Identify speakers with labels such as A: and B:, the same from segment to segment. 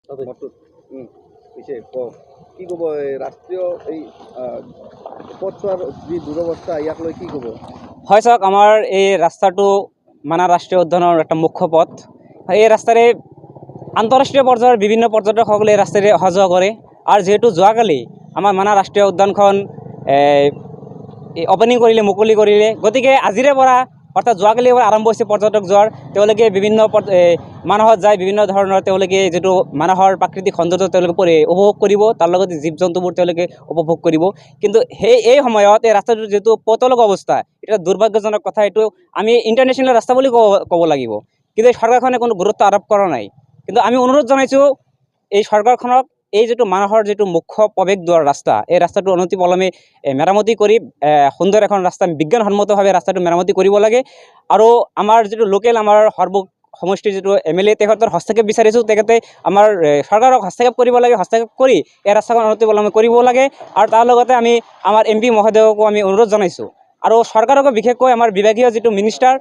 A: Motor পিছে কি ক'ব এই ৰাষ্ট্ৰীয় এই পথছোৱাৰ যি দুৰৱস্থা ইয়াক লৈ কি ক'ব?
B: হয় চাওক, আমাৰ এই ৰাস্তাটো মানাহ ৰাষ্ট্ৰীয় উদ্যানৰ এটা মুখ্য পথ। এই ৰাস্তাৰে আন্তঃৰাষ্ট্ৰীয় পৰ্যায়ৰ বিভিন্ন পৰ্যটকসকলে এই ৰাস্তাৰে অহা যোৱা কৰে। আৰু যিহেতু যোৱাকালি আমাৰ মানাহ ৰাষ্ট্ৰীয় উদ্যানখন অপেনিং কৰিলে, মুকলি কৰিলে, গতিকে আজিৰে পৰা অৰ্থাৎ যোৱাকালিৰ পৰা আৰম্ভ হৈছে পৰ্যটক যোৱাৰ। তেওঁলোকে বিভিন্ন মানাহত যায়, বিভিন্ন ধৰণৰ তেওঁলোকে যিটো মানাহৰ প্ৰাকৃতিক সৌন্দৰ্য তেওঁলোকে উপভোগ কৰিব, তাৰ লগতে জীৱ জন্তুবোৰ তেওঁলোকে উপভোগ কৰিব। কিন্তু এই সময়ত এই ৰাস্তাটোৰ যিটো পথলগা অৱস্থা, এটা দুৰ্ভাগ্যজনক কথা। এইটো আমি ইণ্টাৰনেশ্যনেল ৰাস্তা বুলি ক'ব লাগিব, কিন্তু এই চৰকাৰখনে কোনো গুৰুত্ব আৰোপ কৰা নাই। কিন্তু আমি অনুৰোধ জনাইছোঁ এই চৰকাৰখনক, এই যিটো মানাহৰ যিটো মুখ্য প্ৰৱেশ দুৱাৰ ৰাস্তা, এই ৰাস্তাটো অনতিপলমে মেৰামতি কৰি সুন্দৰ এখন ৰাস্তা, বিজ্ঞানসন্মতভাৱে ৰাস্তাটো মেৰামতি কৰিব লাগে। আৰু আমাৰ যিটো লোকেল, আমাৰ সমষ্টিৰ যিটো MLA, তেখেতৰ হস্তক্ষেপ বিচাৰিছোঁ। তেখেতে আমাৰ চৰকাৰক হস্তক্ষেপ কৰিব লাগে, হস্তক্ষেপ কৰি এই ৰাস্তাখন অনতিপলমে কৰিব লাগে। আৰু তাৰ লগতে আমি আমাৰ MP মহোদয়কো আমি অনুৰোধ জনাইছোঁ, আৰু চৰকাৰকো বিশেষকৈ আমাৰ বিভাগীয় যিটো মিনিষ্টাৰ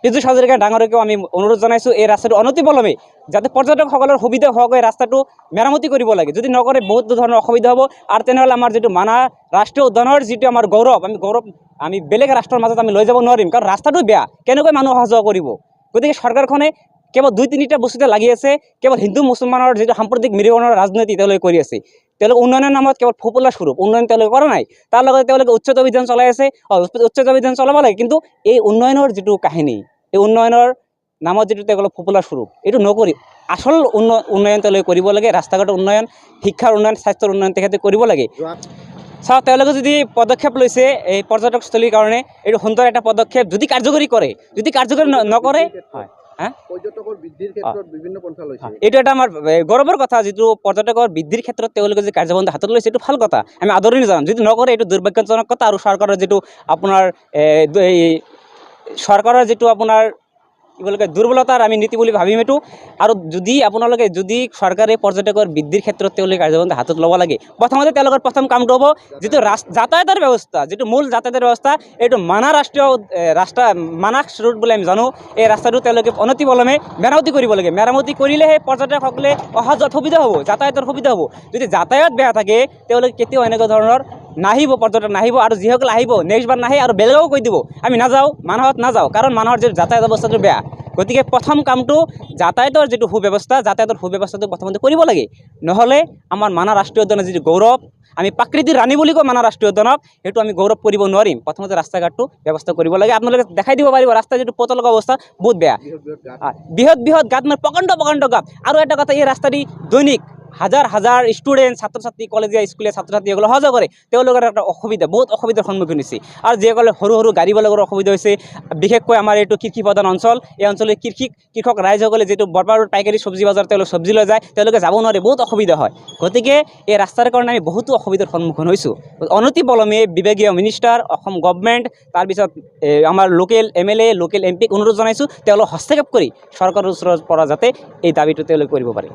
B: পীযুষ হাজৰিকা ডাঙৰকেও আমি অনুৰোধ জনাইছোঁ, এই ৰাস্তাটো অনতিপলমে যাতে পৰ্যটকসকলৰ সুবিধা হোৱাকৈ ৰাস্তাটো মেৰামতি কৰিব লাগে। যদি নকৰে বহুত ধৰণৰ অসুবিধা হ'ব। আৰু তেনেহ'লে আমাৰ যিটো মানাহ ৰাষ্ট্ৰীয় উদ্যানৰ যিটো আমাৰ গৌৰৱ, আমি বেলেগ ৰাষ্ট্ৰৰ মাজত আমি লৈ যাব নোৱাৰিম, কাৰণ ৰাস্তাটো বেয়া, কেনেকৈ মানুহ অহা যোৱা কৰিব। গতিকে চৰকাৰখনে কেৱল 2-3টা বস্তুতে লাগি আছে। কেৱল হিন্দু মুছলমানৰ যিটো সাম্প্ৰতিক মিলনৰ ৰাজনীতি তেওঁলোকে কৰি আছে। তেওঁলোকে উন্নয়নৰ নামত কেৱল ফোপোলা স্বৰূপ উন্নয়ন তেওঁলোকে কৰা নাই। তাৰ লগতে তেওঁলোকে উচ্ছেদ অভিযান চলাই আছে। উচ্ছেদ অভিযান চলাব লাগে, কিন্তু এই উন্নয়নৰ যিটো কাহিনী, এই উন্নয়নৰ নামত যিটো তেওঁলোকে ফোপোলা স্বৰূপ, এইটো নকৰি আচল উন্নয়ন তেওঁলোকে কৰিব লাগে। ৰাস্তা ঘাটৰ উন্নয়ন, শিক্ষাৰ উন্নয়ন, স্বাস্থ্যৰ উন্নয়ন তেখেতে কৰিব লাগে। চাওক, তেওঁলোকে যদি পদক্ষেপ লৈছে এই পৰ্যটকস্থলীৰ কাৰণে, এইটো সুন্দৰ এটা পদক্ষেপ। যদি কাৰ্যকৰী কৰে, যদি কাৰ্যকৰী নকৰে,
A: পৰ্যটকৰ বৃদ্ধিৰ ক্ষেত্ৰত বিভিন্ন পন্থা লৈছে।
B: এইটো এটা আমাৰ গৌৰৱৰ কথা। যিটো পৰ্যটকৰ বৃদ্ধিৰ ক্ষেত্ৰত তেওঁলোকে যে কাৰ্যপন্থা হাতত লৈছে, এইটো ভাল কথা, আমি আদৰণি জনাম। যদি নকৰে, এইটো দুৰ্ভাগ্যজনক কথা। আৰু চৰকাৰৰ যিটো আপোনাৰ চৰকাৰৰ যিটো আপোনাৰ কি বুলি কয়, দুৰ্বলতাৰ আমি নীতি বুলি ভাবিম এইটো। আৰু যদি চৰকাৰে পৰ্যটকৰ বৃদ্ধিৰ ক্ষেত্ৰত তেওঁলোকে কাৰ্যপন্থা হাতত ল'ব লাগে, প্ৰথমতে তেওঁলোকৰ প্ৰথম কামটো হ'ব যিটো যাতায়াতৰ ব্যৱস্থা, যিটো মূল যাতায়াতৰ ব্যৱস্থা, এইটো মানাহ মানাহ ৰোড বুলি আমি জানো, এই ৰাস্তাটো তেওঁলোকে অনতিপলমে মেৰামতি কৰিব লাগে। মেৰামতি কৰিলেহে পৰ্যটকসকলে অহা যোৱাত সুবিধা হ'ব, যাতায়াতৰ সুবিধা হ'ব। যদি যাতায়াত বেয়া থাকে, তেওঁলোকে কেতিয়াও এনেকুৱা ধৰণৰ নাহিব, পৰ্যটক নাহিব। আৰু যিসকলে আহিব, নেক্সট বাৰ নাহে, আৰু বেলেগও কৈ দিব আমি নাযাওঁ, মানাহত নাযাওঁ, কাৰণ মানাহৰ যিটো যাতায়াত অৱস্থাটো বেয়া। গতিকে প্ৰথম কামটো যাতায়াতৰ যিটো যাতায়াতৰ সুব্যৱস্থাটো প্ৰথমতে কৰিব লাগে। নহ'লে আমাৰ মানাহ ৰাষ্ট্ৰীয় উদ্যানৰ যিটো গৌৰৱ, আমি প্ৰাকৃতিৰ ৰাণী বুলি কওঁ মানাহ ৰাষ্ট্ৰীয় উদ্যানক, সেইটো আমি গৌৰৱ কৰিব নোৱাৰিম। প্ৰথমতে ৰাস্তা ঘাটটো ব্যৱস্থা কৰিব লাগে। আপোনালোকে দেখাই দিব পাৰিব ৰাস্তাৰ যিটো পথলগা অৱস্থা বহুত বেয়া, বৃহৎ গাঁত, মানে প্ৰকাণ্ড গাঁত। আৰু এটা কথা, এই ৰাস্তাটি দৈনিক হাজাৰ ষ্টুডেণ্ট, ছাত্ৰ ছাত্ৰী, কলেজীয়া স্কুলীয়া ছাত্ৰ ছাত্ৰীসকলে অহা যোৱা কৰে। তেওঁলোকৰ এটা বহুত অসুবিধাৰ সন্মুখীন হৈছে। আৰু যিসকলে সৰু গাড়ীবিলাকৰ অসুবিধা হৈছে, বিশেষকৈ আমাৰ এইটো কৃষি প্ৰধান অঞ্চল, এই অঞ্চলৰ কৃষক ৰাইজসকলে যিটো বৰপাৰ পাইকাৰী চব্জি বজাৰ তেওঁলোকে চব্জি লৈ যায়, তেওঁলোকে যাব নোৱাৰে, বহুত অসুবিধা হয়। গতিকে এই ৰাস্তাৰ কাৰণে আমি বহুতো অসুবিধাৰ সন্মুখীন হৈছোঁ। অনতিপলমে বিভাগীয় মিনিষ্টাৰ, অসম গভৰ্ণমেণ্ট, তাৰপিছত আমাৰ লোকেল MLA, লোকেল MP অনুৰোধ জনাইছোঁ, তেওঁলোক হস্তক্ষেপ কৰি চৰকাৰৰ ওচৰৰ পৰা যাতে এই দাবীটো তেওঁলোকে কৰিব পাৰে।